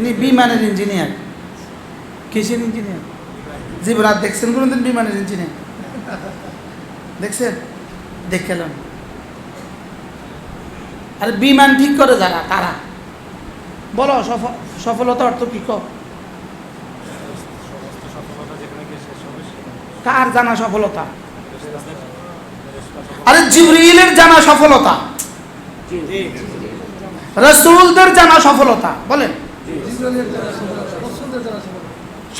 ইনি বিমানের ইঞ্জিনিয়ার। কিসের ইঞ্জিনিয়ার? জীবরাত দেখছেন কোনোদিন বিমানের ইঞ্জিনিয়ার? দেখছেন? দেখলাম। আর বিমান ঠিক করে যারা, তারা বলো সফলতা অর্থ কি? কার জানা সফলতা? আরে জিবরিলের জানা সফলতা, রাসূলদের জানা সফলতা। বলেন,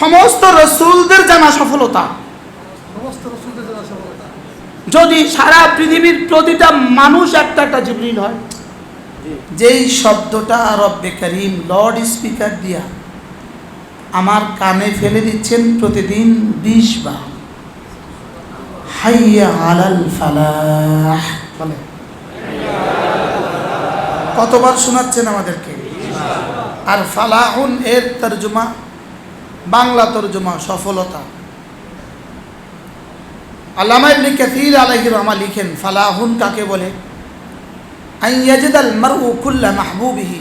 সমস্ত রাসূলদের জানা সফলতা। যদি সারা পৃথিবীর প্রতিটা মানুষ একটা একটা জিবরিল হয়, যেই শব্দটা রব্বে কারীম লর্ড স্পিকার দিয়া আমার কানে ফেলে দিচ্ছেন প্রতিদিন 20 বার, হাইয়া আলাল ফালাহ। বলে কতবার শোনাচ্ছেন আমাদেরকে? আর ফালাহুন এর তরজমা, বাংলা তরজমা সফলতা। আল্লামা ইবনে কাসীর আলাইহির রহমা লিখেন, ফালাহুন কাকে বলে? আন ইয়াজিদাল মারউ কুল্লা মাহবুবিহি,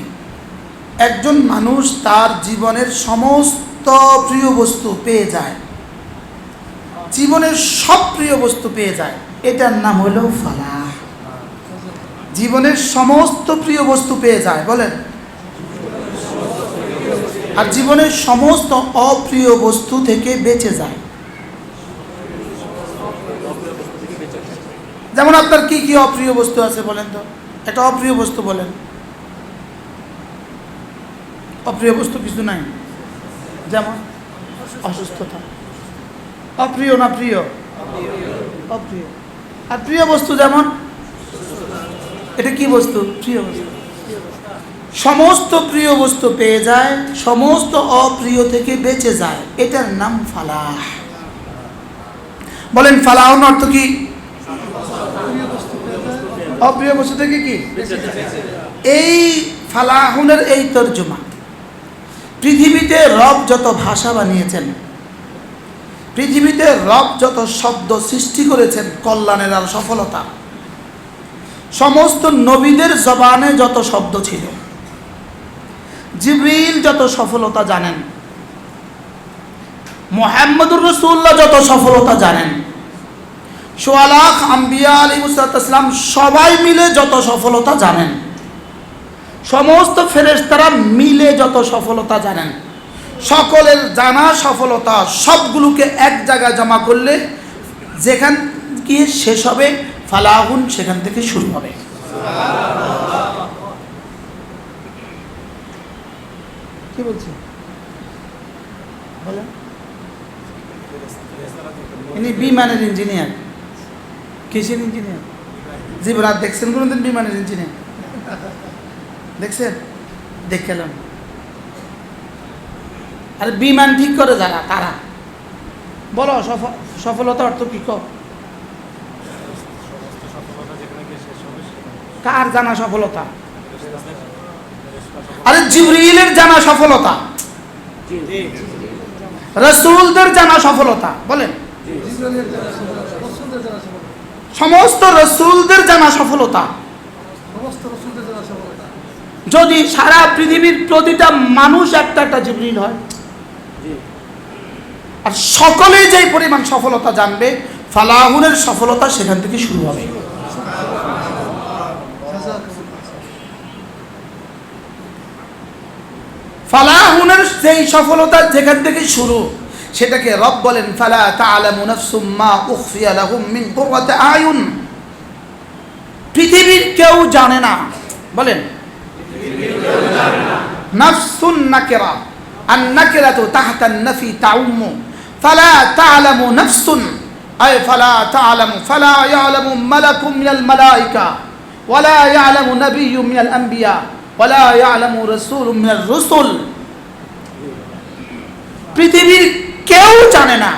একজন মানুষ তার জীবনের সমস্ত প্রিয় বস্তু পেয়ে যায়, জীবনের সব প্রিয় বস্তু পেয়ে যায়, এটার নাম হলো ফালাহ। জীবনের সমস্ত প্রিয় বস্তু পেয়ে যায়, বলেন। আর জীবনের সমস্ত অপ্রিয় বস্তু থেকে বেঁচে যায়। যেমন আপনার কি কি অপ্রিয় বস্তু আছে বলেন তো? একটা অপ্রিয় বস্তু বলেন। অপ্রিয় বস্তু কিছু নাই। যেমন অসুস্থতা। অপ্রিয় না প্রিয়? অপ্রিয়। আর প্রিয় বস্তু যেমন, এটা কি বস্তু? প্রিয় বস্তু। সমস্ত প্রিয় বস্তু পেয়ে যায়, সমস্ত অপ্রিয় থেকে বেঁচে যায়, এটার নাম ফালাহ। বলেন ফালাহর অর্থ কি? অপ্রিয় বস্তু থেকে কি? এই ফালাহুনের এই তর্জমা। পৃথিবীতে রব যত ভাষা বানিয়েছেন, পৃথিবীতে রব যত শব্দ সৃষ্টি করেছেন কল্যাণের আর সফলতা, সমস্ত নবীদের জবানে যত শব্দ ছিল, জিবরিল যত সফলতা জানেন, মুহাম্মদুর রাসূলুল্লাহ যত সফলতা জানেন, সোয়া লাখ আম্বিয়া আলাইহিস সালাম সবাই মিলে যত সফলতা জানেন, সমস্ত ফেরেশতারা মিলে যত সফলতা জানেন, সকলের জানা সফলতা সবগুলোকে এক জায়গায় জমা করলে যেখান গিয়ে শেষ হবে ফালাহুন, সেখান থেকে শুরু হবে। কি বলছি বলেন? ইনি বিমানের ইঞ্জিনিয়ার। কিসের ইঞ্জিনিয়ার? জীবরাত দেখছেন কোনোদিন বিমানের ইঞ্জিনিয়ার? দেখছেন? দেখলাম। আর বিমান ঠিক করে যারা, তারা বলো সফলতা অর্থ কি? কার জানা সফলতা? আরে জিবরিলের জানা সফলতা, রাসূলদের জানা সফলতা। বলেন, সমস্ত রাসূলদের জানা সফলতা। যদি সারা পৃথিবীর প্রতিটা মানুষ একটা একটা জিবরিল হয়, আর সকলে যেই পরিমাণ সফলতা জানবে, ফালাহুনের সফলতা সেখান থেকে শুরু হবে। ফালাহুনের যেই সফলতা যেখান থেকে শুরু, সেটাকে রব বলেন ফালা তা'লামু নাফসুম মা উখফিয়া লাহুম মিন কুররাতি আয়ুন। পৃথিবীর কেউ জানে না। বলেন, নাফসুন নাকিরা, আন নাকিরাতু তাহতা আন-নাফি তাউম্মু, ফালা তা'লামু নাফসুন আই ফালা তা'লামু, ফালা ইয়া'লামু মালাকুম মিনাল মালাইকা ওয়ালা ইয়া'লামু নাবিয়্যুম মিনাল আম্বিয়া ওয়ালা ইয়া'লামু রাসূলুম মিনার রুসুল। পৃথিবীর কেউ জানে না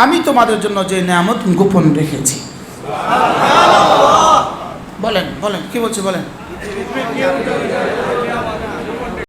আমি তোমাদের জন্য যে নিয়ামত গোপন রেখেছি। বলেন বলেন কি বলছে বলেন?